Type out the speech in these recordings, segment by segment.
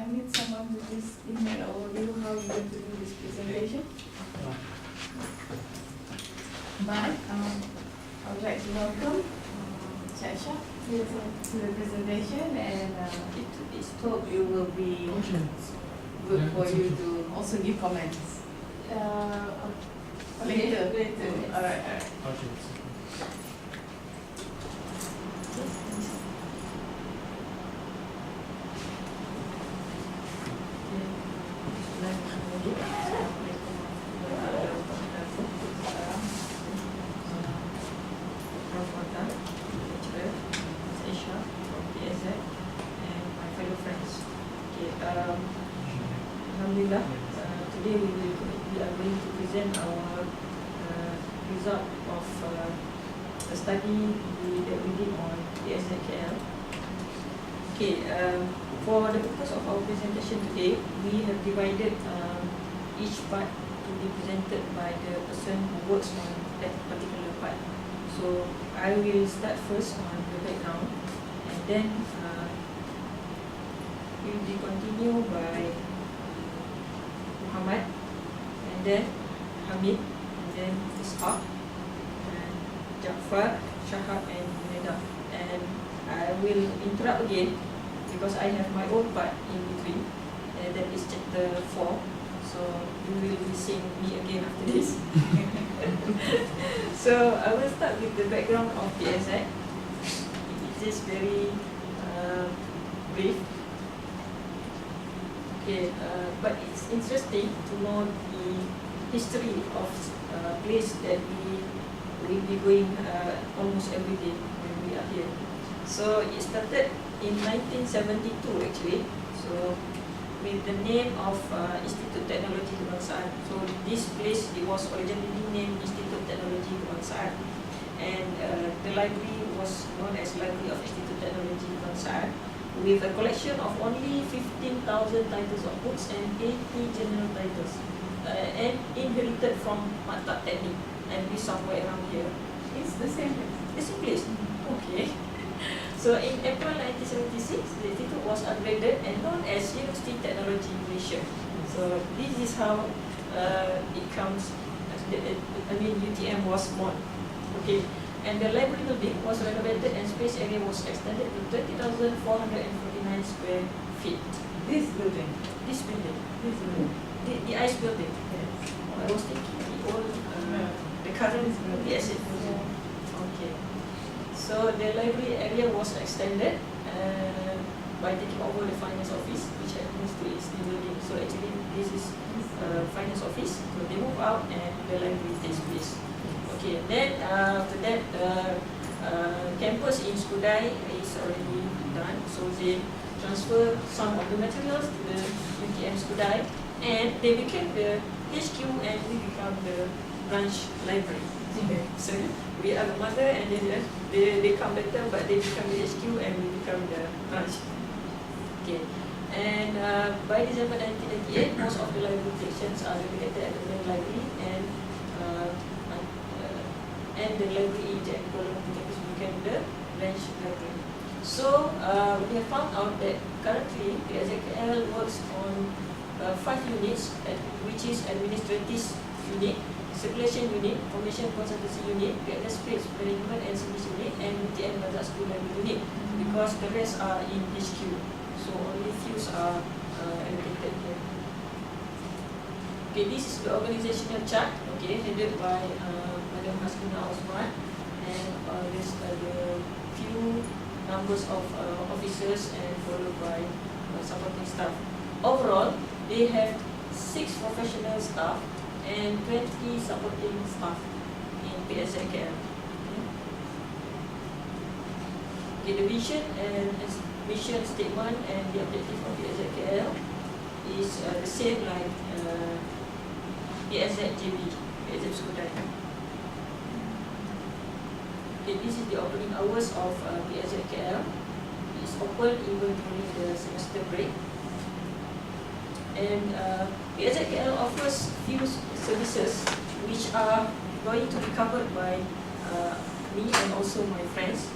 I need someone who is email overview how you're going to do this presentation. But I would like to welcome Chasha to the presentation, and it hope it will be good for you to also give comments. Later. All right. Alhamdulillah, today we are going to present our result of a study that we did on PSZKL. Okay, for the purpose of our presentation today, we have divided each part to be presented by the person who works on that particular part. So I will start first on the background, and then we will be continued by Muhammad, and then Hamid, and then Ishaq, and Jafar, Shahab, and Neda. And I will interrupt again because I have my own part in between, and that is chapter 4. So you will be seeing me again after this. So I will start with the background of PSZ. It is very brief. Okay, but it's interesting to know the history of place that we will be going almost every day when we are here. So it started in 1972 actually. So with the name of Institut Teknologi Kebangsaan. So this place, it was originally named Institut Teknologi Kebangsaan, and the library was known as Library of Institut Teknologi Kebangsaan, with a collection of only 15,000 titles of books and 80 general titles, and inherited from Maktab Teknik, and be somewhere around here. It's the same place. The same place. Okay. So in April 1976, the institute was upgraded and known as University Technology Malaysia. So this is how it comes. UTM was born. Okay. And the library building was renovated and space area was extended to 30,449 square feet. This building. This building. This building. The ICE building. Yes. I was thinking the old, the current BSF building. Okay. So the library area was extended by taking over the finance office, which had moved to its new building. So actually this is finance office. So they move out and the library takes place. Okay, then after that, campus in Skudai is already done. So they transfer some of the materials to the UTM Skudai, and they became the HQ, and we become the branch library. Okay. So we are the mother, and then they come later, but they become the HQ, and we become the branch. Okay, and by December 1998, most of the library collections are located at the main library, and the library in Kuala Lumpur campus became the branch library. So we have found out that currently the PSZKL works on 5 units, which is administrative unit, circulation unit, information consultancy unit, guidance space management and service unit, and UTM Bazar School Library unit, because the rest are in HQ. So only few are allocated here. Okay, this is the organizational chart. Okay, headed by Madam Hasbuna Osman, and there's the few numbers of officers, and followed by supporting staff. Overall, they have 6 professional staff and 20 supporting staff in PSZKL. Okay, the vision and mission statement and the objective of PSZKL is the same like PSZJB, PSZ Skudai. Okay, this is the operating hours of PSZKL. It's open even during the semester break. And PSZKL offers few services which are going to be covered by me and also my friends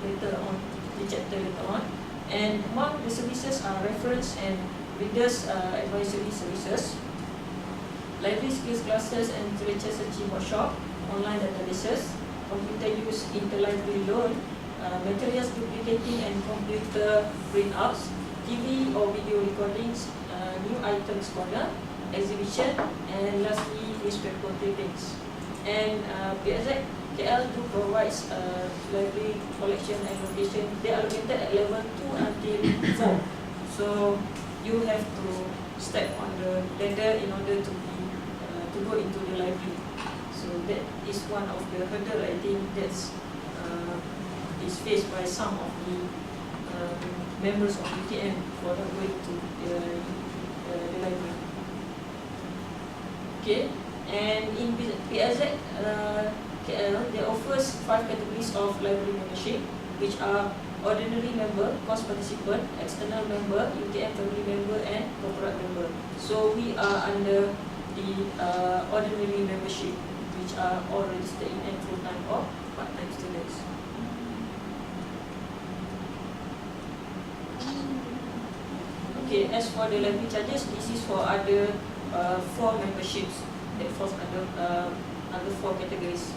later on, the chapter later on. And among the services are reference and readers advisory services, library skills classes and literature searching workshop, online databases, computer use interlibrary loan, materials duplicating and computer printouts, TV or video recordings, new items corner, exhibition, and lastly newspaper clippings. And PSX KL do provides library collection and location. They are located at level 2 until 4. So you have to step on the ladder in order to go into the library. So that is one of the hurdle I think that's is faced by some of the members of UTM for not going to the library. Okay, and in PSX KL, they offers 5 categories of library membership, which are ordinary member, course participant, external member, UTM family member, and corporate member. So we are under the ordinary membership, which are all registered in and full-time or part-time students. Okay, as for the library charges, this is for other 4 memberships that falls under 4 categories.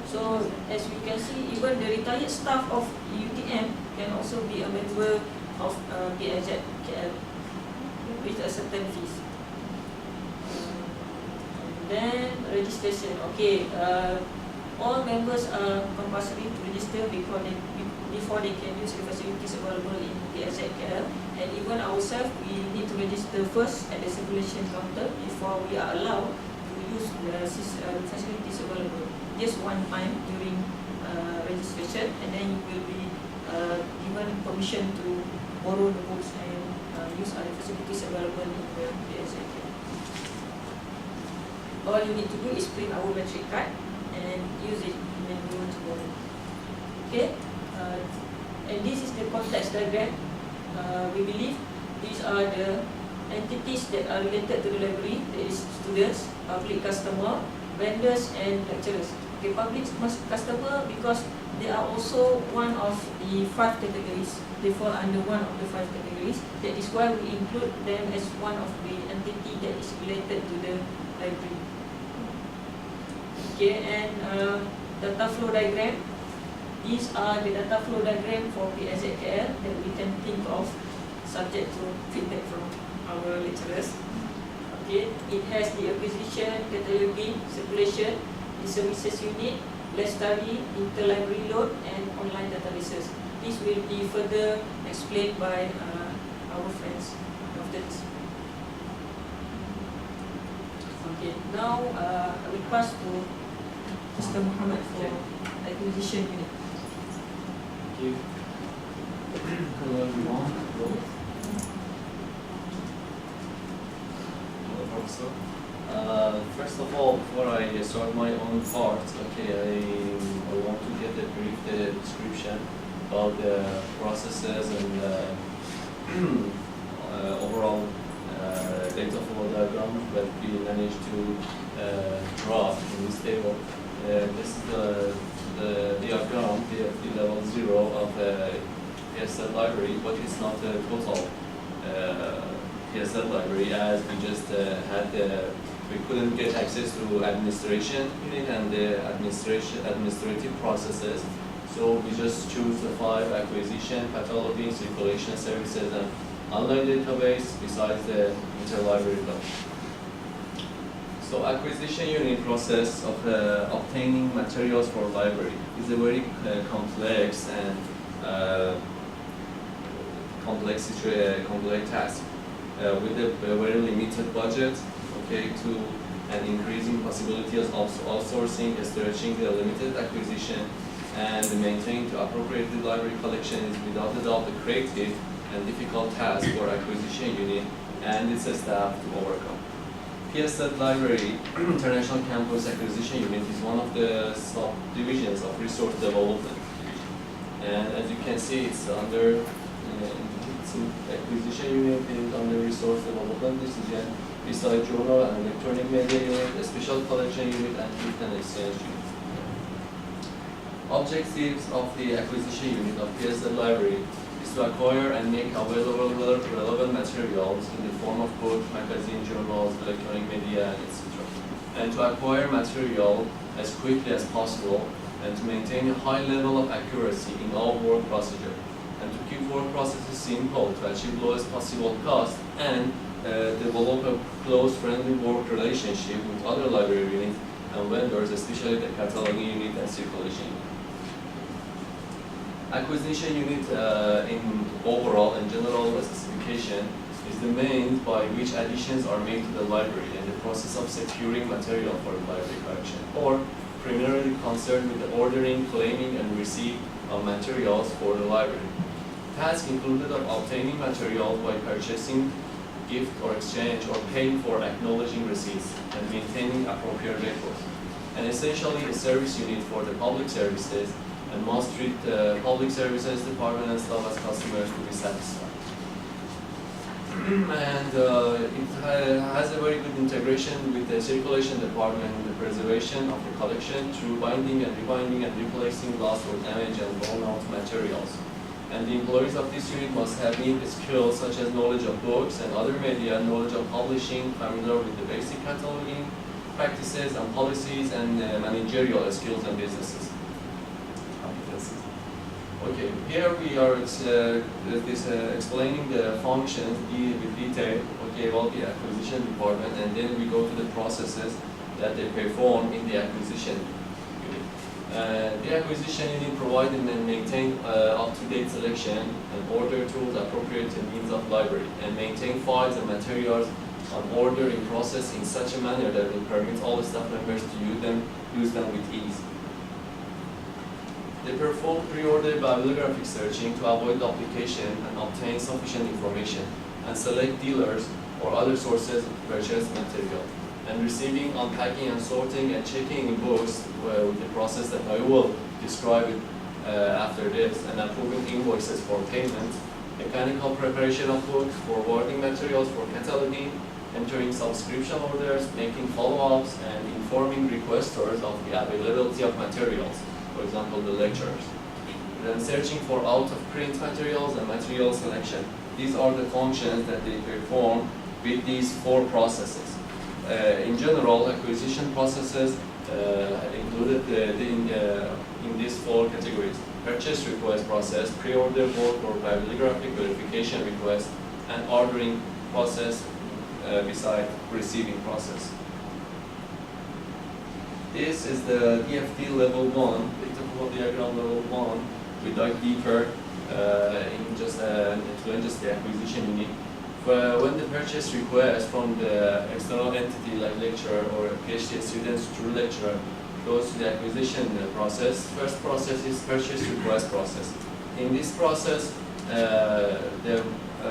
So as we can see, even the retired staff of UTM can also be a member of PSX KL with a certain fees. Then registration. Okay, all members are compulsory to register before they can use the facilities available in PSX KL. And even ourselves, we need to register first at the circulation counter before we are allowed to use the facilities available. Just one time during registration, and then you will be given permission to borrow the books and use other facilities available in the PSX. All you need to do is print our metric card and use it when you want to borrow. Okay, and this is the context diagram. We believe these are the entities that are related to the library. That is students, public customer, vendors, and lecturers. Okay, public customer because they are also one of the 5 categories. They fall under one of the 5 categories. That is why we include them as one of the entity that is related to the library. Okay, and data flow diagram. These are the data flow diagram for PSX KL that we can think of, subject to feedback from our lecturers. Okay, it has the acquisition, cataloging, circulation, the services unit, lestari, interlibrary loan, and online databases. This will be further explained by our friends after this. Okay, now I will pass to Mr. Muhammad for acquisition unit. Thank you. Hello everyone. Hello Professor. First of all, before I start my own part, okay, I want to get a brief description about the processes and overall data flow diagram that we managed to draw in this table. This is the diagram, the level 0 of the PSL library, but it's not the total PSL library, as we just we couldn't get access to administration unit and the administrative processes. So we just choose the 5 acquisition, pathology, circulation services, and online database besides the interlibrary loan. So acquisition unit process of obtaining materials for library is a very complex and complex task with a very limited budget, okay, to an increasing possibilities of outsourcing, stretching the limited acquisition, and maintaining the appropriate library collection is without a doubt a creative and difficult task for acquisition unit and its staff to overcome. PSL Library International Campus Acquisition Unit is one of the subdivisions of Resource Development. And as you can see, it's under acquisition unit is under Resource Development. This is again beside journal and electronic media unit, a special collection unit, and gift and exchange unit. Objectives of the acquisition unit of PSL library is to acquire and make available relevant materials in the form of book, magazine, journals, electronic media, etc. And to acquire material as quickly as possible and to maintain a high level of accuracy in all work procedure and to keep work processes simple to achieve lowest possible cost and develop a close, friendly work relationship with other library units and vendors, especially the cataloging unit and circulation unit. Acquisition unit in overall and general specification is the means by which additions are made to the library and the process of securing material for the library collection, or primarily concerned with the ordering, claiming, and receipt of materials for the library. Tasks included of obtaining materials by purchasing, gift or exchange, or paying for acknowledging receipts and maintaining appropriate records. And essentially a service unit for the public services and must treat the public services department and staff as customers to be satisfied. And it has a very good integration with the circulation department in the preservation of the collection through binding and rebinding and replacing lost or damaged and worn out materials. And the employees of this unit must have needed skills such as knowledge of books and other media, knowledge of publishing, familiar with the basic cataloging practices and policies, and managerial skills and businesses. Okay, here we are explaining the functions with detail, okay, about the acquisition department, and then we go to the processes that they perform in the acquisition unit. The acquisition unit provides and maintain up-to-date selection and order tools appropriate to needs of library, and maintain files and materials on order in process in such a manner that will permit all the staff members to use them with ease. They perform pre-order bibliographic searching to avoid duplication and obtain sufficient information, and select dealers or other sources to purchase material. And receiving, unpacking, and sorting and checking in books with the process that I will describe it after this, and approving invoices for payment, mechanical preparation of books, forwarding materials for cataloging, entering subscription orders, making follow-ups, and informing requesters of the availability of materials, for example, the lectures. Then searching for out-of-print materials and material selection. These are the functions that they perform with these four processes. In general, acquisition processes included in these four categories: purchase request process, pre-order work or bibliographic verification request, and ordering process beside receiving process. This is the DFT level 1, dictable diagram level 1. We dive deeper in just the acquisition unit. When the purchase request from the external entity like lecturer or PhD students through lecturer goes to the acquisition process, first process is purchase request process. In this process, the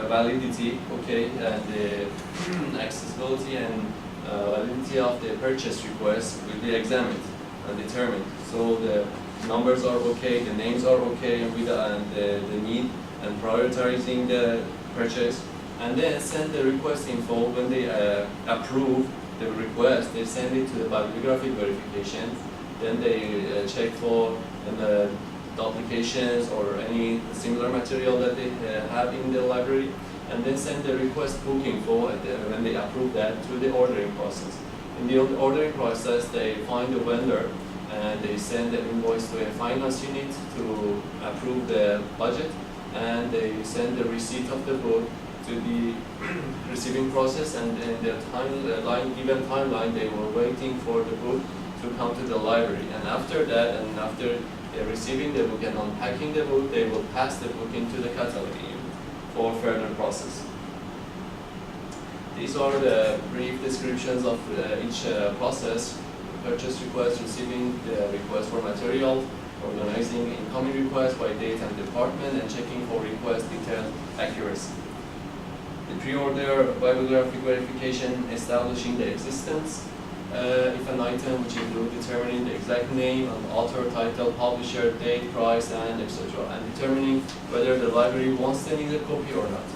validity, okay, and the accessibility and validity of the purchase request will be examined and determined. So the numbers are okay, the names are okay, and the need and prioritizing the purchase, and then send the request info. When they approve the request, they send it to the bibliographic verification. Then they check for the duplications or any similar material that they have in the library, and then send the request book info when they approve that to the ordering process. In the ordering process, they find the vendor and they send the invoice to a finance unit to approve the budget, and they send the receipt of the book to the receiving process, and in the given timeline, they were waiting for the book to come to the library. And after that, and after receiving the book and unpacking the book, they will pass the book into the cataloging unit for further process. These are the brief descriptions of each process: purchase request, receiving the request for material, organizing incoming requests by date and department, and checking for request detail accuracy. The pre-order bibliographic verification, establishing the existence. If an item which includes determining the exact name and author, title, publisher, date, price, and etc., and determining whether the library wants the needed copy or not.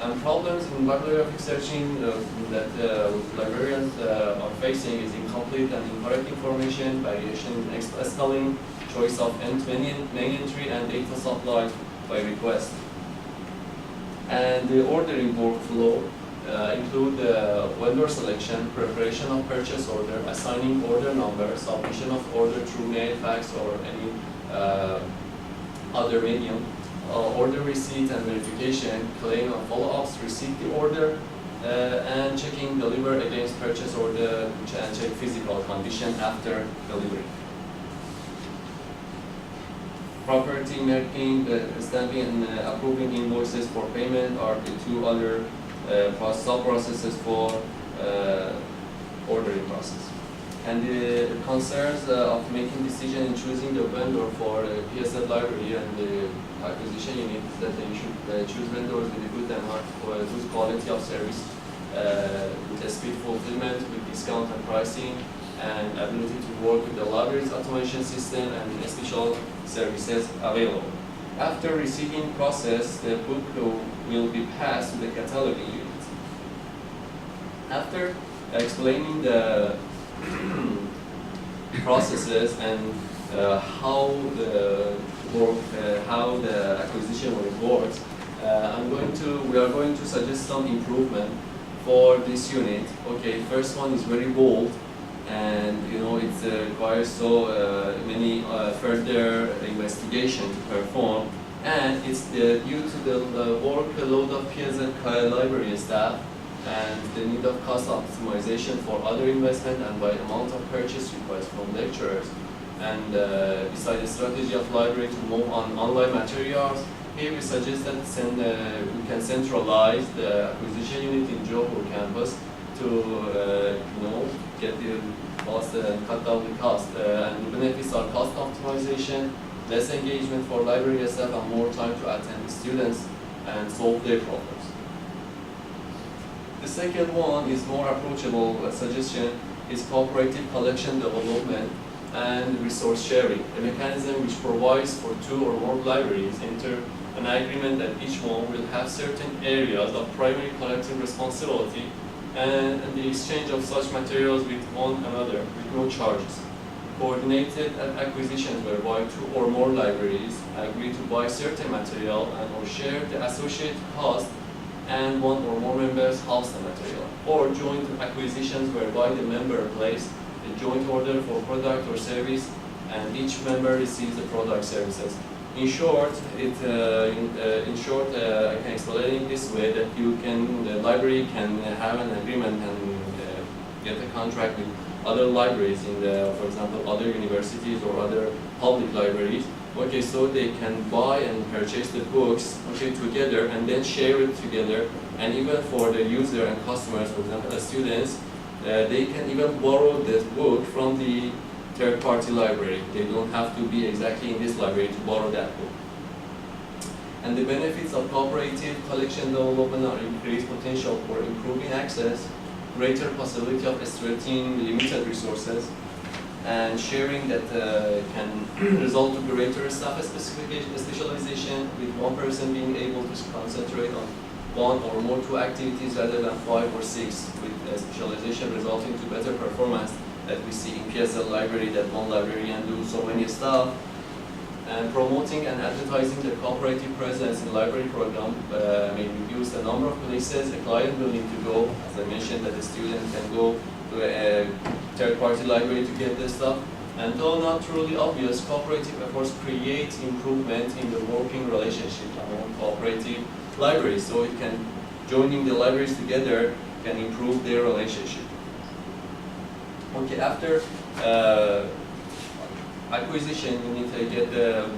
And problems in bibliographic searching that librarians are facing is incomplete and incorrect information, variation in spelling, choice of main entry and data supply by request. And the ordering workflow include vendor selection, preparation of purchase order, assigning order number, submission of order through mail, fax, or any other medium, order receipt and verification, claim and follow-ups, receive the order, and checking deliver against purchase order and check physical condition after delivery. Property marking, stamping and approving invoices for payment are the two other sub-processes for ordering process. And the concerns of making decision in choosing the vendor for PSL library and the acquisition unit is that you should choose vendors with a good and good quality of service, with a speed fulfillment, with discount and pricing, and ability to work with the library's automation system and special services available. After receiving process, the book will be passed to the cataloging unit. After explaining the processes and how the acquisition works, we are going to suggest some improvement for this unit. Okay, first one is very bold, and it requires so many further investigation to perform, and it's due to the workload of PSL library staff and the need of cost optimization for other investment and by amount of purchase requests from lecturers. And besides the strategy of library to move on online materials, here we suggest that we can centralize the acquisition unit in Johor campus to get the cost and cut down the cost. And the benefits are cost optimization, less engagement for library staff, and more time to attend the students and solve their problems. The second one is more approachable suggestion is cooperative collection development and resource sharing, a mechanism which provides for two or more libraries enter an agreement that each one will have certain areas of primary collecting responsibility and the exchange of such materials with one another with no charges. Coordinated acquisitions whereby two or more libraries agree to buy certain material and or share the associated cost and one or more members house the material. Or joint acquisitions whereby the member places a joint order for product or service and each member receives the product services. In short, I can explain it this way that the library can have an agreement and get a contract with other libraries in for example, other universities or other public libraries. Okay, so they can buy and purchase the books, together and then share it together. And even for the user and customers, for example, the students, they can even borrow this book from the third-party library. They don't have to be exactly in this library to borrow that book. And the benefits of cooperative collection development are increased potential for improving access, greater possibility of stretching limited resources, and sharing that can result to greater staff specialization, with one person being able to concentrate on one or more two activities rather than 5 or 6, with specialization resulting to better performance that we see in PSL library, that one librarian do so many stuff. And promoting and advertising the cooperative presence in library program may reduce the number of places a client willing to go. As I mentioned, that the student can go to a third-party library to get this stuff. And though not truly obvious, cooperative efforts create improvement in the working relationship among cooperative libraries. So it can, joining the libraries together can improve their relationship. Okay, after acquisition, you need to get the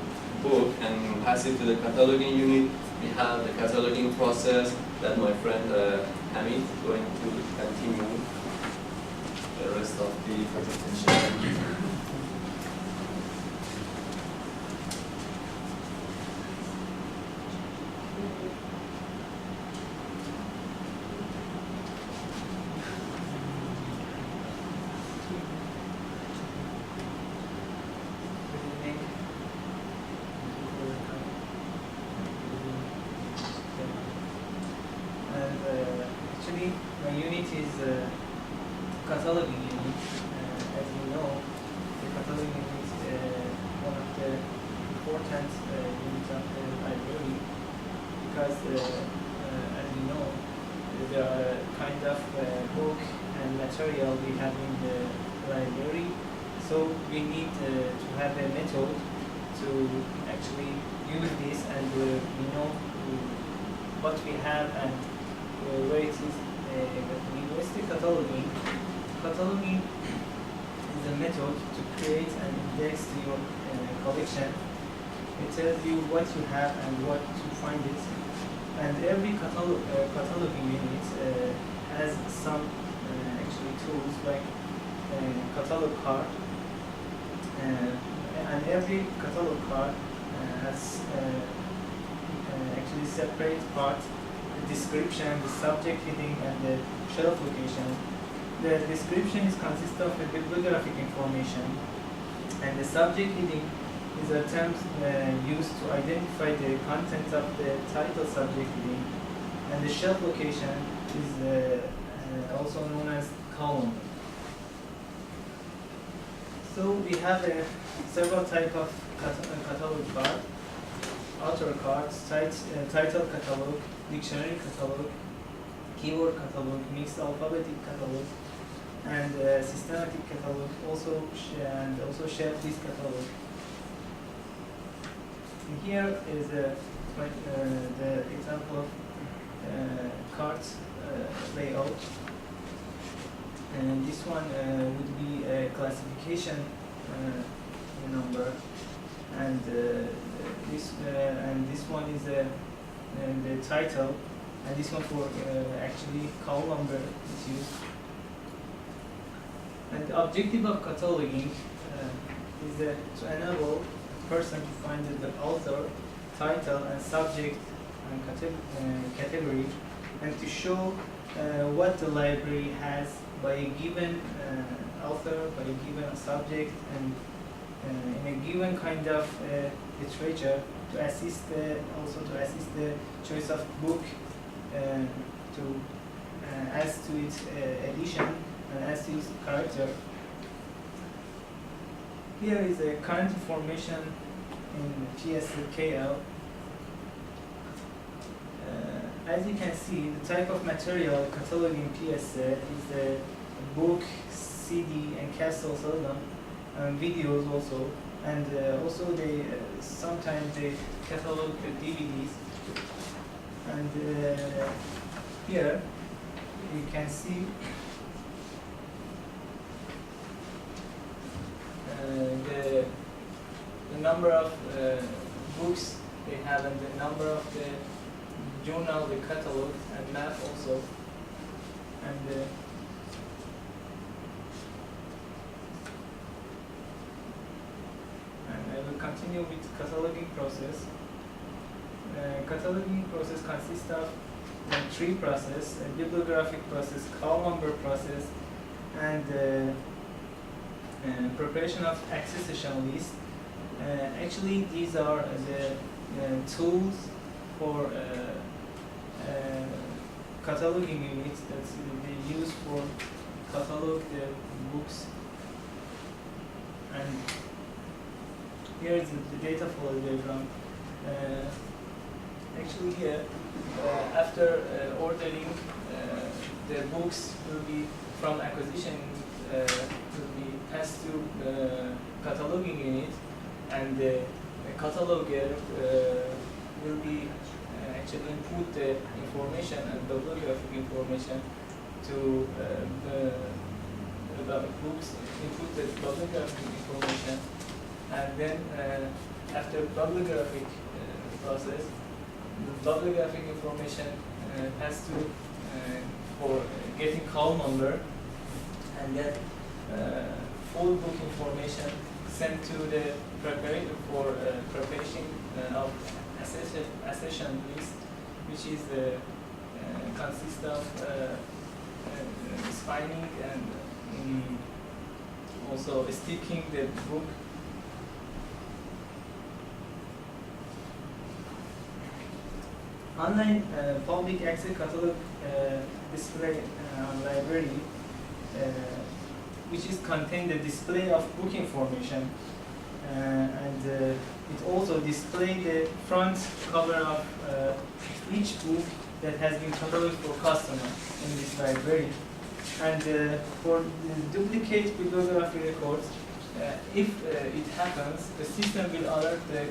book and pass it to the cataloging unit. We have the cataloging process that my friend Hamid is going to continue the rest of the presentation. Actually, my unit is cataloging unit. As you know, the cataloging unit is one of the important unit of the library, because as you know, there are kind of book and material we have in the library, so we need to have a method to actually use this, and we know what we have and where it is. Linguistic cataloging. Cataloging is a method to create an index to your collection. It tells you what you have and what to find it. And every cataloging unit has some actually tools like catalog card. And every catalog card has actually separate parts: the description, the subject heading, and the shelf location. The description consists of a bibliographic information, and the subject heading is a term used to identify the content of the title subject heading, and the shelf location is also known as column. So we have several types of catalog card: author cards, title catalog, dictionary catalog, keyword catalog, mixed alphabetic catalog, and systematic catalog, and also shelf list catalog. And here is the example of cards layout. And this one would be a classification number, and this one is the title, and this one for actually column number is used. And the objective of cataloging is to enable a person to find the author, title, and subject and category, and to show what the library has by a given author, by a given subject, and in a given kind of literature, to assist also to assist the choice of book, to as to its edition and as to its character. Here is a current information in PSKL. As you can see, the type of material cataloging PS is the book, CD, and cassette album, and videos also, and also they sometimes they catalog the DVDs. And here you can see the number of books they have, and the number of the journal, the catalog, and map also. And I will continue with cataloging process. Cataloging process consists of three processes: a bibliographic process, column number process, and preparation of accession list. Actually, these are the tools for cataloging units that they use for catalog the books. And here is the data flow diagram. Actually here, after ordering, the books will be from acquisition will be passed to cataloging unit, and the cataloger will be actually input the information and bibliographic information to the books, input the bibliographic information, and then after bibliographic process, the bibliographic information has to for getting column number, and then full book information sent to the preparator for preparation of accession list, which is consists of spinning and also sticking the book. Online public access catalog display library, which is contain the display of book information. It also displays the front cover of each book that has been cataloged for customer in this library. And for the duplicate bibliography records, if it happens, the system will alert the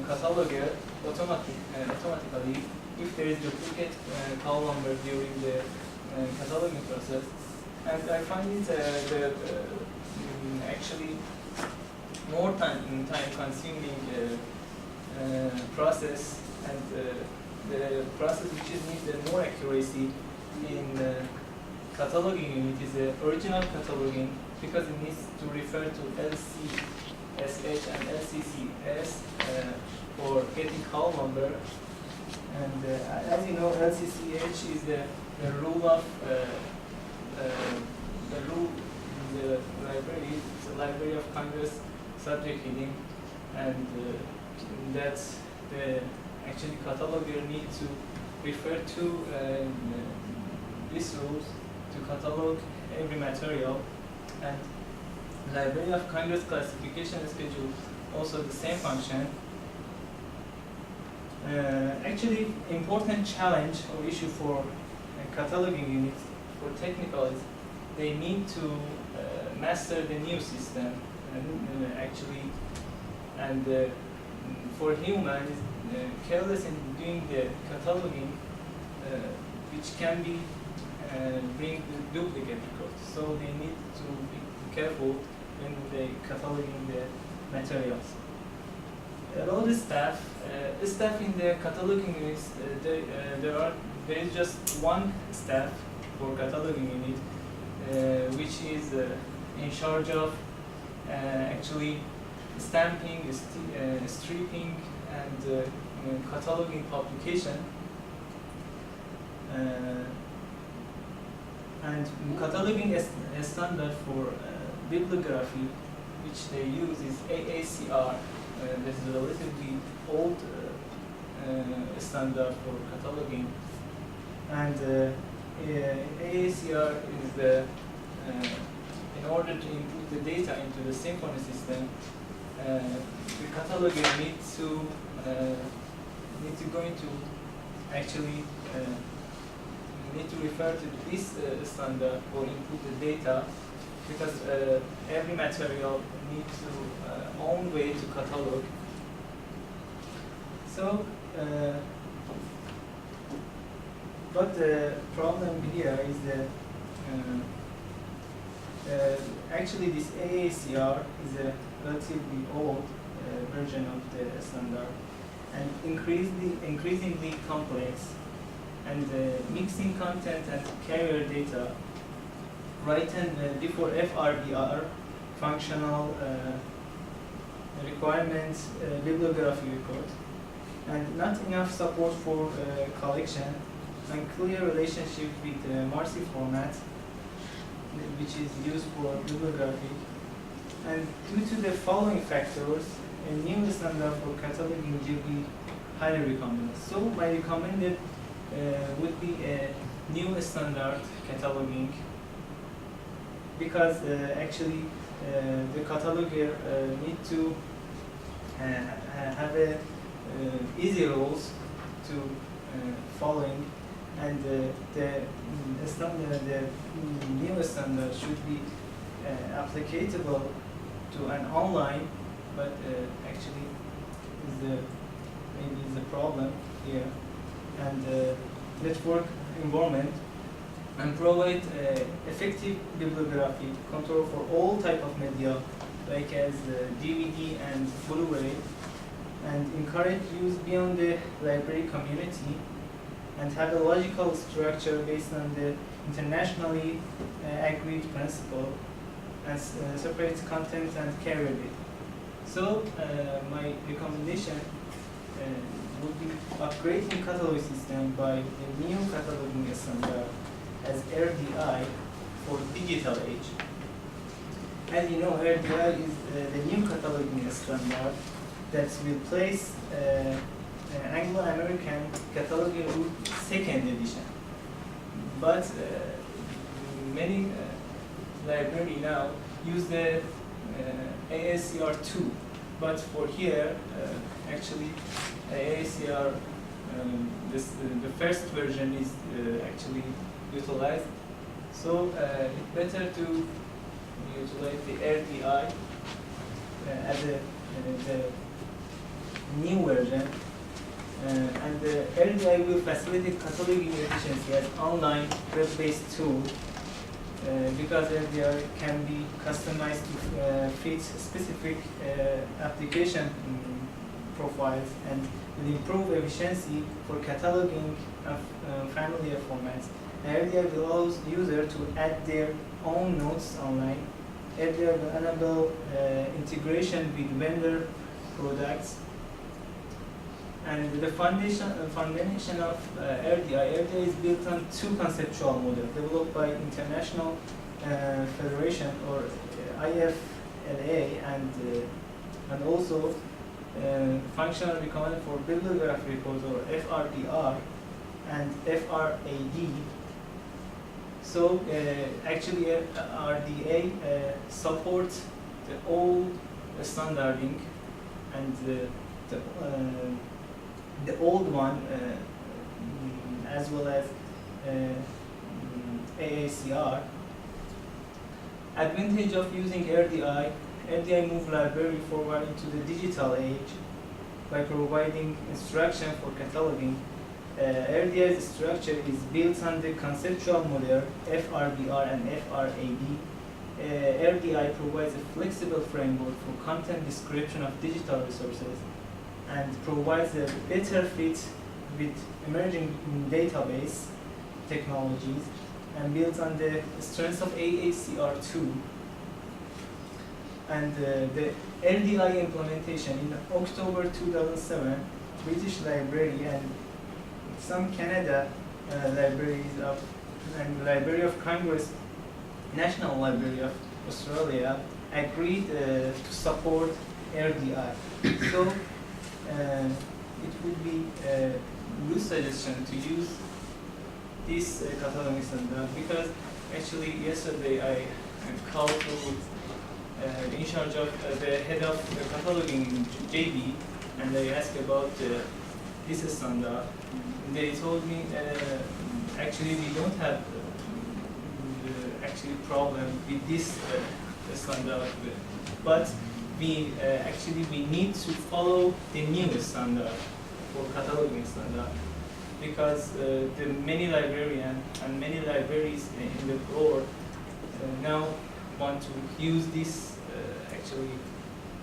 cataloger automatically if there is duplicate call number during the cataloging process. And I find it actually more time consuming process, and the process which needs more accuracy in cataloging unit is the original cataloging, because it needs to refer to LCSH and LCCS for getting call number. And as you know, LCCH is the rule of the rule in the library. It's a Library of Congress subject heading, and that's the actually cataloger needs to refer to these rules to catalog every material. And Library of Congress classification schedule also the same function. Actually, important challenge or issue for cataloging units for technical is they need to master the new system, and for human is careless in doing the cataloging, which can be bring the duplicate records. So they need to be careful when they cataloging the materials. About the staff in the cataloging units, there is just one staff for cataloging unit, which is in charge of actually stamping, stripping, and cataloging publication. And cataloging a standard for bibliography, which they use, is AACR. This is a relatively old standard for cataloging, and AACR is the in order to input the data into the symphony system, the cataloger needs to go into actually need to refer to this standard for input the data, because every material needs to own way to catalog. So, but the problem here is that actually this AACR is a relatively old version of the standard, and increasingly complex, and mixing content and carrier data written before FRBR, functional requirements, bibliography record, and not enough support for collection, and clear relationship with Marcy format, which is used for bibliography. And due to the following factors, a new standard for cataloging will be highly recommended. So my recommended would be a new standard cataloging, because actually the cataloger need to have a easy rules to following, and the new standard should be applicable to an online, but actually maybe is a problem here, and network environment, and provide effective bibliography control for all type of media, like as DVD and Blu-ray, and encourage use beyond the library community, and have a logical structure based on the internationally agreed principle, and separate content and carrier data. So my recommendation would be upgrading catalog system by the new cataloging standard as RDI for digital age. As you know, RDI is the new cataloging standard that will place Anglo-American Cataloging Rule 2nd edition. But many library now use the ASCR 2, But for here, actually, AACR, the first version is actually utilized. So it's better to utilize the RDI as the new version. And the RDI will facilitate cataloging efficiency as online web-based tool because RDI can be customized to fit specific application profiles and will improve efficiency for cataloging of familiar formats. RDI will allow users to add their own notes online. RDI will enable integration with vendor products. And the foundation of RDI is built on two conceptual models developed by International Federation or IFLA and also functional requirement for bibliography records or FRDR and FRAD. So actually RDA supports the old standarding and the old one as well as AACR. Advantage of using RDI move library forward into the digital age by providing instruction for cataloging. RDI's structure is built on the conceptual model FRDR and FRAD. RDI provides a flexible framework for content description of digital resources and provides a better fit with emerging database technologies and builds on the strengths of AACR2. And the RDI implementation in October 2007, British Library and some Canada libraries and Library of Congress, National Library of Australia agreed to support RDI. So it would be a good suggestion to use this cataloging standard because actually yesterday I called to in charge of the head of the cataloging in JB and I asked about this standard. They told me actually we don't have actually problem with this standard, but we need to follow the new standard for cataloging standard because the many librarians and many libraries in the world now want to use this actually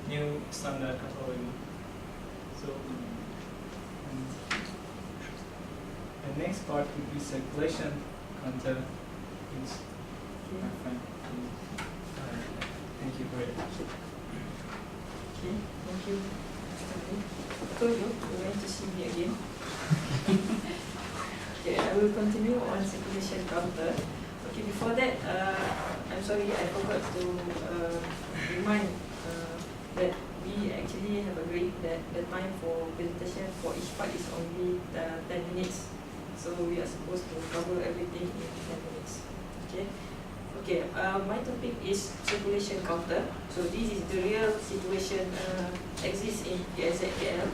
new standard cataloging. So the next part would be circulation counter. Please, my friend. Thank you very much. Okay, thank you, Mr. Lee. Told you going to see me again. Okay, I will continue on circulation counter. Okay, before that, I'm sorry I forgot to remind that we actually have agreed that the time for presentation for each part is only 10 minutes. So we are supposed to cover everything in 10 minutes. Okay. Okay, my topic is circulation counter. So this is the real situation exists in PSZKL.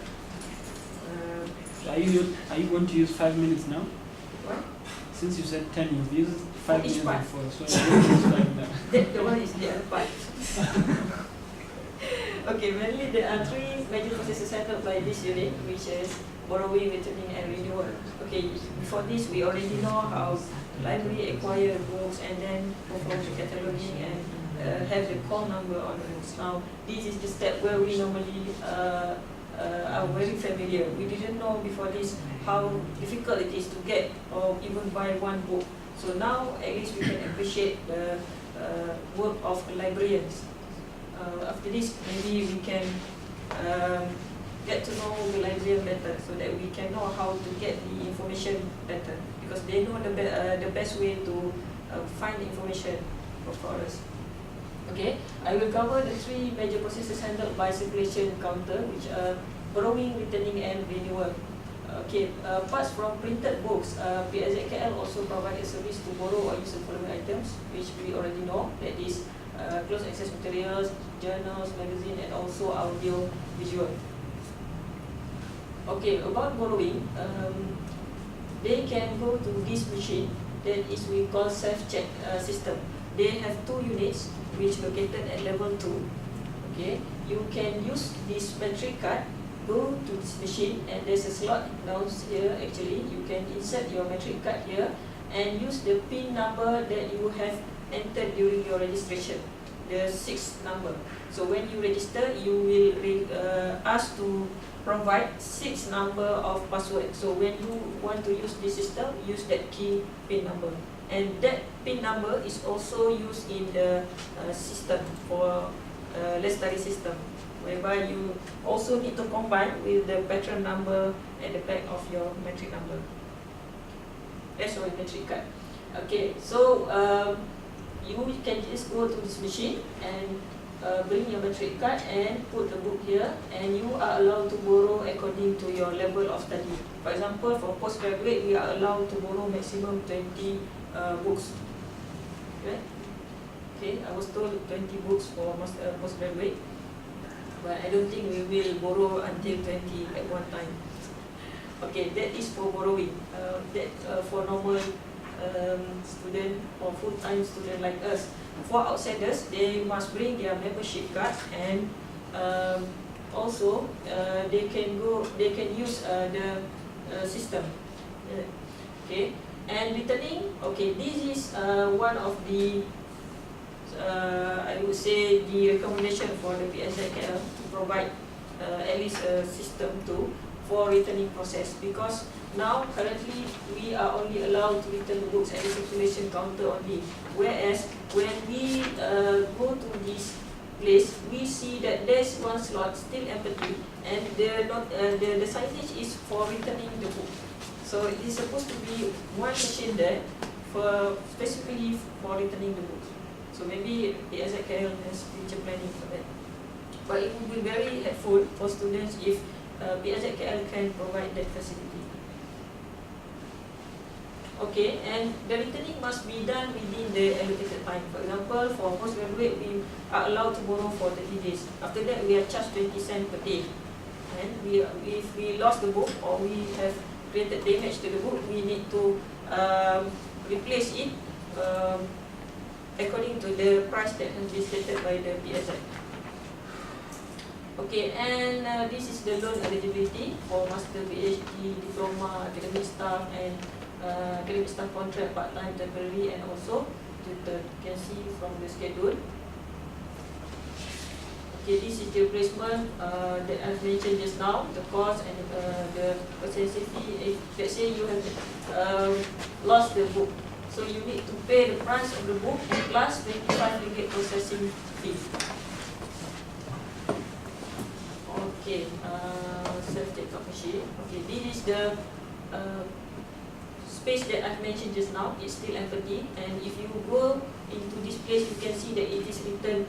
Are you going to use 5 minutes now? What? Since you said 10, you've used 5 each minutes part. before, so you're going to use 5 now. The one is the other part. Okay, mainly there are three major processes handled by this unit, which is borrowing, returning, and renewal. Okay, before this we already know how library acquire books and then perform the cataloging and have the call number on the books. Now, this is the step where we normally are very familiar. We didn't know before this how difficult it is to get or even buy one book. So now at least we can appreciate the work of librarians. After this, maybe we can get to know the librarian better so that we can know how to get the information better because they know the best way to find information for us. Okay, I will cover the three major processes handled by circulation counter, which are borrowing, returning, and renewal. Okay, apart from printed books, PSZKL also provides a service to borrow or use the following items, which we already know, that is closed access materials, journals, magazine, and also audio visual. Okay, about borrowing, they can go to this machine that is we call self-check system. They have 2 units which located at level 2. Okay, you can use this metric card, go to this machine, and there's a slot down here. Actually, you can insert your metric card here and use the PIN number that you have entered during your registration, the 6th number. So when you register, you will ask to provide 6 number of password. So when you want to use this system, use that key PIN number. And that PIN number is also used in the system for Lestari system, whereby you also need to combine with the patron number at the back of your metric number. Sorry, metric card. Okay, so you can just go to this machine and bring your metric card and put the book here, and you are allowed to borrow according to your level of study. For example, for postgraduate, we are allowed to borrow maximum 20 books. Okay? Okay, I was told 20 books for postgraduate, but I don't think we will borrow until 20 at one time. Okay, that is for borrowing. For normal student or full-time student like us. For outsiders, they must bring their membership card, and also they can use the system. Okay, and returning. Okay, this is one of the I would say the recommendation for the PSZKL to provide at least a system too for returning process, because now currently we are only allowed to return the books at the circulation counter only, whereas when we go to this place, we see that there's one slot still empty, and the signage is for returning the book. So it is supposed to be one machine there for specifically for returning the books. So maybe the PSZKL has future planning for that. But it would be very helpful for students if PSZKL can provide that facility. Okay, and the returning must be done within the allocated time. For example, for postgraduate, we are allowed to borrow for 30 days. After that, we are charged 20 cents per day. And if we lost the book or we have created damage to the book, we need to replace it according to the price that has been stated by the PSI. Okay, and this is the loan eligibility for master, PhD, diploma, academic staff, and academic staff contract, part-time, temporary, and also tutor. You can see from the schedule. Okay, this is the replacement that I've mentioned just now, the cost and the processing fee. If let's say you have lost the book, so you need to pay the price of the book plus 25 ringgit processing fee. Okay, self-checkout machine. Okay, this is the space that I've mentioned just now. It's still empty, and if you go into this place, you can see that it is written.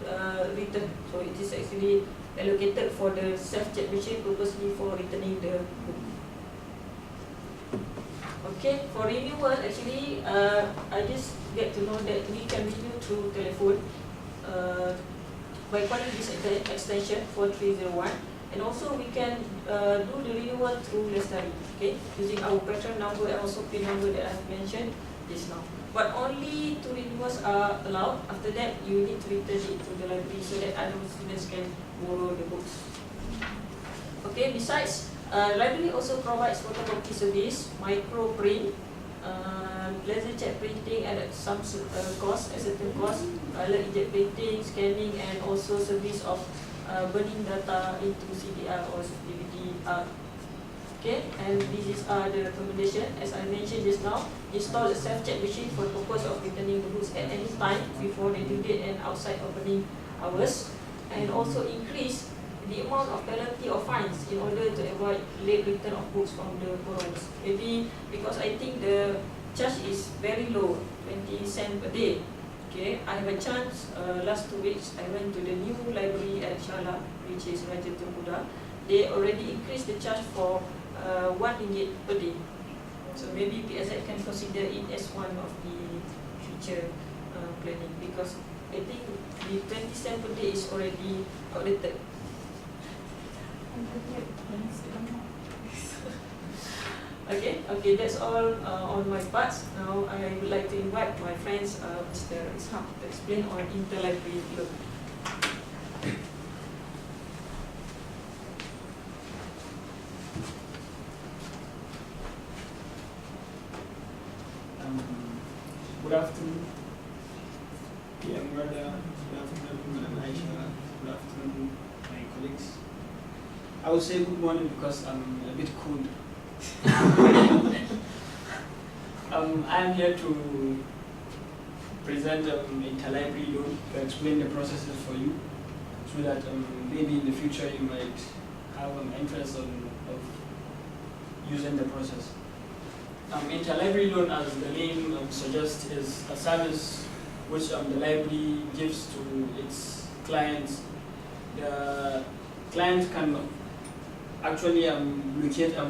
So it is actually allocated for the self-check machine purposely for returning the book. Okay, for renewal, actually, I just get to know that we can renew through telephone by calling this extension 4301, and also we can do the renewal through Lestari, okay, using our patron number and also PIN number that I've mentioned just now. But only 2 renewals are allowed. After that, you need to return it to the library so that other students can borrow the books. Okay, besides, library also provides photocopy service, micro print, laser jet printing at some cost, at certain cost, color eject printing, scanning, and also service of burning data into CDR or DVD art. Okay, and these are the recommendation. As I mentioned just now, install a self-check machine for the purpose of returning the books at any time before the due date and outside opening hours, and also increase the amount of penalty or fines in order to avoid late return of books from the borrowers. Maybe because I think the charge is very low, 20 cents per day. Okay, I have a chance, last 2 weeks, I went to the new library at Shala, which is Raja Tengkuda. They already increased the charge for 1 ringgit per day. So maybe PSI can consider it as one of the future planning, because I think the 20 cents per day is already outdated. Okay, that's all on my part. Now I would like to invite my friends, Mr. Ishaq, to explain on interlibrary loan. Good afternoon, PM Brother. Good afternoon, Madam Aisha. Good afternoon, my colleagues. I would say good morning because I'm a bit cold. I am here to present interlibrary loan to explain the processes for you, so that maybe in the future you might have an interest of using the process. Interlibrary loan, as the name suggests, is a service which the library gives to its clients. The client can actually locate a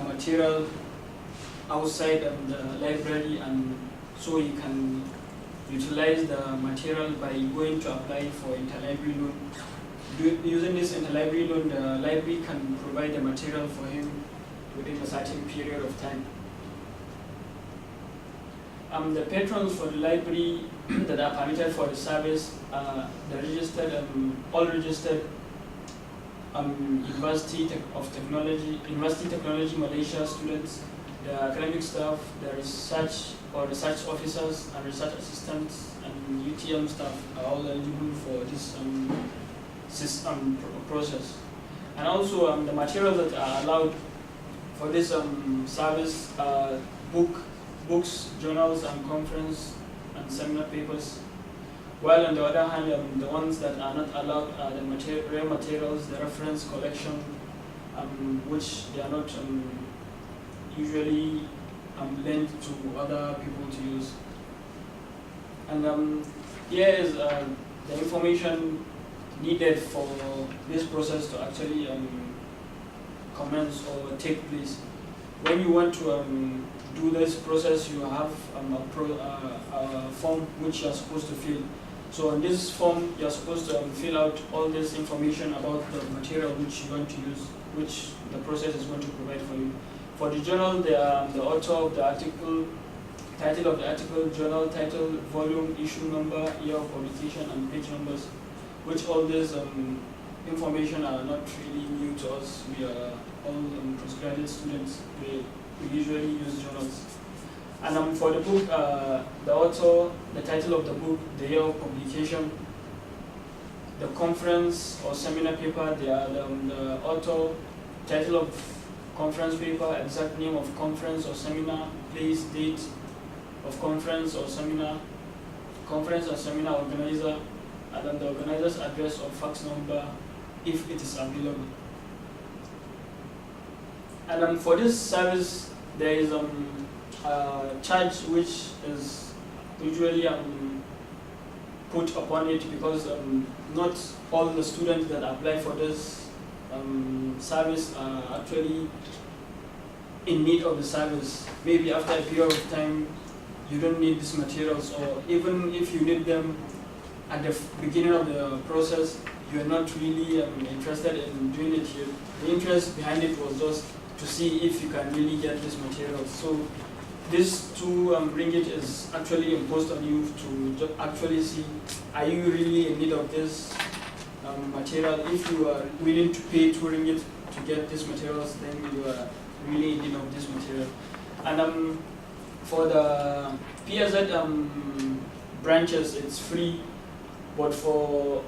material outside the library, and so he can utilize the material by going to apply for interlibrary loan. Using this interlibrary loan, the library can provide the material for him within a certain period of time. The patrons for the library that are permitted for the service are the registered, all registered University Technology Malaysia students, the academic staff, the research officers and research assistants, and UTM staff are all eligible for this process. And also the materials that are allowed for this service are books, journals, and conference and seminar papers. While on the other hand, the ones that are not allowed are the rare materials, the reference collection, which they are not usually lent to other people to use. And here is the information needed for this process to actually commence or take place. When you want to do this process, you have a form which you are supposed to fill. So on this form, you are supposed to fill out all this information about the material which you want to use, which the process is going to provide for you. For the journal, the author of the article, title of the article, journal title, volume, issue number, year of publication, and page numbers, which all this information are not really new to us. We are all postgraduate students. We usually use journals. And for the book, the author, the title of the book, the year of publication, the conference or seminar paper, the author, title of conference paper, exact name of conference or seminar, place, date of conference or seminar organizer, and then the organizer's address or fax number if it is available. And for this service, there is a charge which is usually put upon it, because not all the students that apply for this service are actually in need of the service. Maybe after a period of time, you don't need these materials, or even if you need them at the beginning of the process, you are not really interested in doing it here. The interest behind it was just to see if you can really get this material. So this 2 ringgit is actually imposed on you to actually see, are you really in need of this material? If you are willing to pay 2 ringgit to get these materials, then you are really in need of this material. And for the PSZ branches, it's free, but for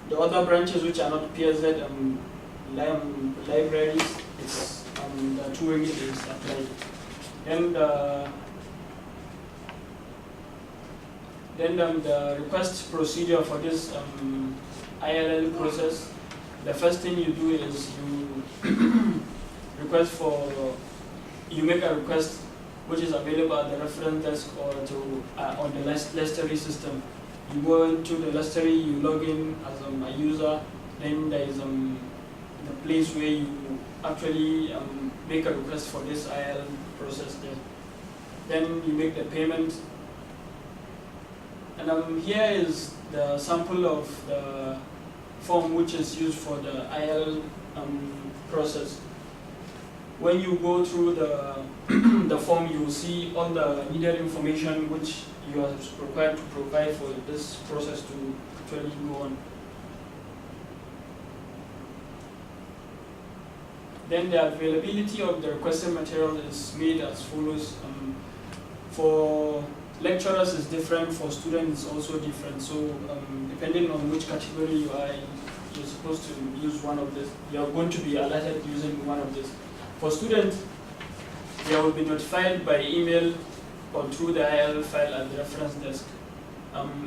the other branches which are not PSZ libraries, it's the 2 ringgit is applied. And then the request procedure for this ILL process, the first thing you do is you you make a request which is available at the reference desk or on the Lestery system. You go into the Lestery, you log in as a user, then there is the place where you actually make a request for this IL process there. Then you make the payment, And here is the sample of the form which is used for the IL process. When you go through the, the form, you will see all the needed information which you are required to provide for this process to actually go on. Then the availability of the requested material is made as follows. For lecturers is different, for students is also different. So depending on which category you are in, you're supposed to use one of this. You are going to be alerted using one of this. For students, they will be notified by email or through the IL file at the reference desk.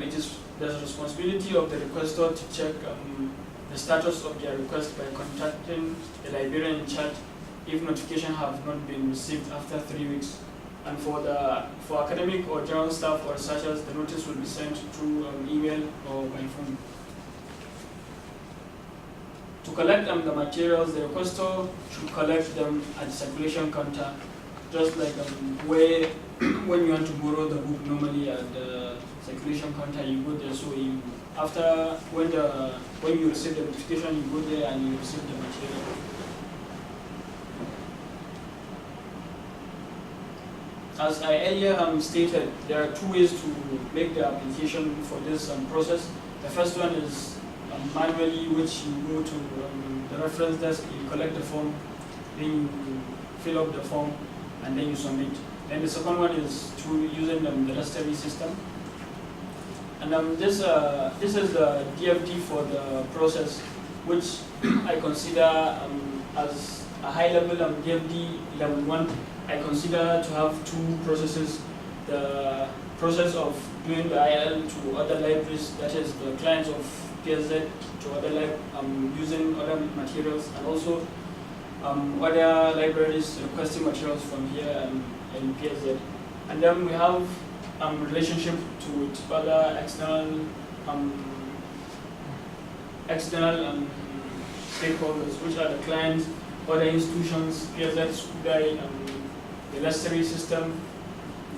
It is the responsibility of the requester to check the status of their request by contacting the librarian in charge if notification have not been received after 3 weeks. And for academic or general staff or researchers, the notice will be sent through email or by phone. To collect the materials, the requester should collect them at the circulation counter, just like where when you want to borrow the book normally at the circulation counter, you go there. So you, after when you receive the notification, you go there and you receive the material. As I earlier stated, there are 2 ways to make the application for this process. The first one is manually, which you go to the reference desk, you collect the form, then you fill up the form, and then you submit. Then the second one is through using the registry system. And this is the DFD for the process, which I consider as a high-level DFD level 1. I consider to have 2 processes: the process of doing the IL to other libraries, that is the clients of PSZ to other using other materials, and also other libraries requesting materials from here in PSZ. And then we have relationship to other external stakeholders, which are the clients, other institutions, PSZ, SCUDAI, the registry system,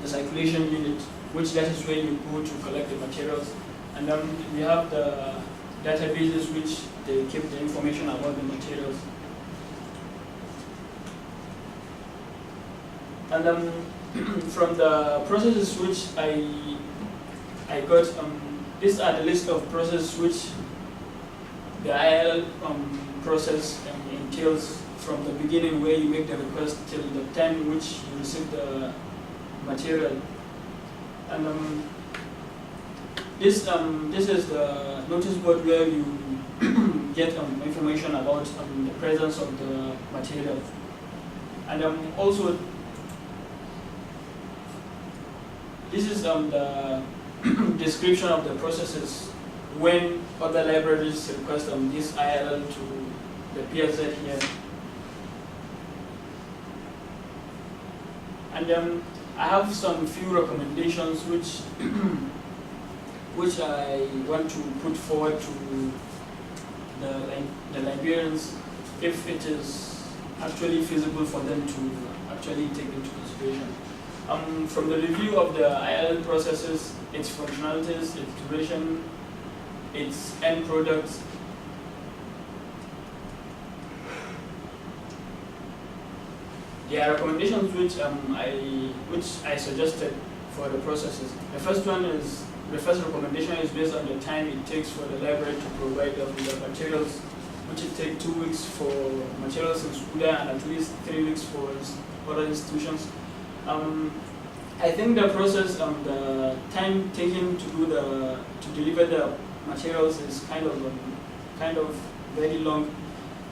the circulation unit, which that is where you go to collect the materials. And then we have the databases which they keep the information about the materials. And from the processes which I got, these are the list of processes which the IL process entails from the beginning, where you make the request till the time which you receive the material. And this is the notice board where you get information about the presence of the material. And also, this is the description of the processes when other libraries request this ILL to the PSZ here. And I have some few recommendations which which I want to put forward to the librarians, if it is actually feasible for them to actually take into consideration. From the review of the ILL processes, its functionalities, its duration, its end products, there are recommendations which I suggested for the processes. The first recommendation is based on the time it takes for the library to provide the materials, which it takes 2 weeks for materials in SCUDAI and at least 3 weeks for other institutions. I think the process, the time taken to deliver the materials is kind of very long,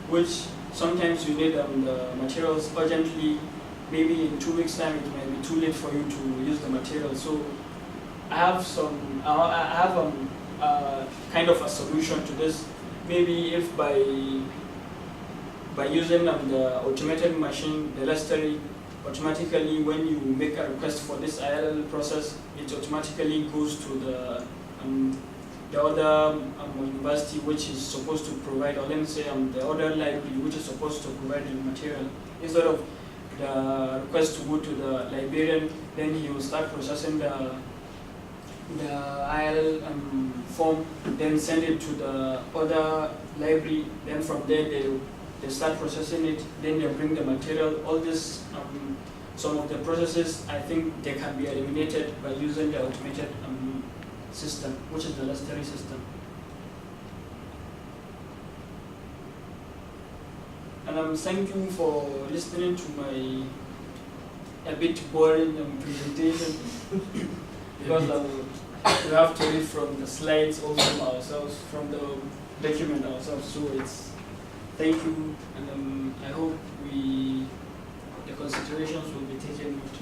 which sometimes you need the materials urgently. Maybe in 2 weeks' time, it might be too late for you to use the materials. So I have kind of a solution to this. Maybe if by using the automated machine, the registry, automatically when you make a request for this ILL process, it automatically goes to the other university which is supposed to provide, or let me say the other library which is supposed to provide the material. Instead of the request to go to the librarian, then he will start processing the IL form, then send it to the other library. Then from there they start processing it. Then they bring the material. All this, some of the processes, I think they can be eliminated by using the automated system, which is the lustery system. And thank you for listening to my a bit boring presentation because we have to read from the slides also ourselves, from the document ourselves. So it's thank you, and I hope the considerations will be taken note.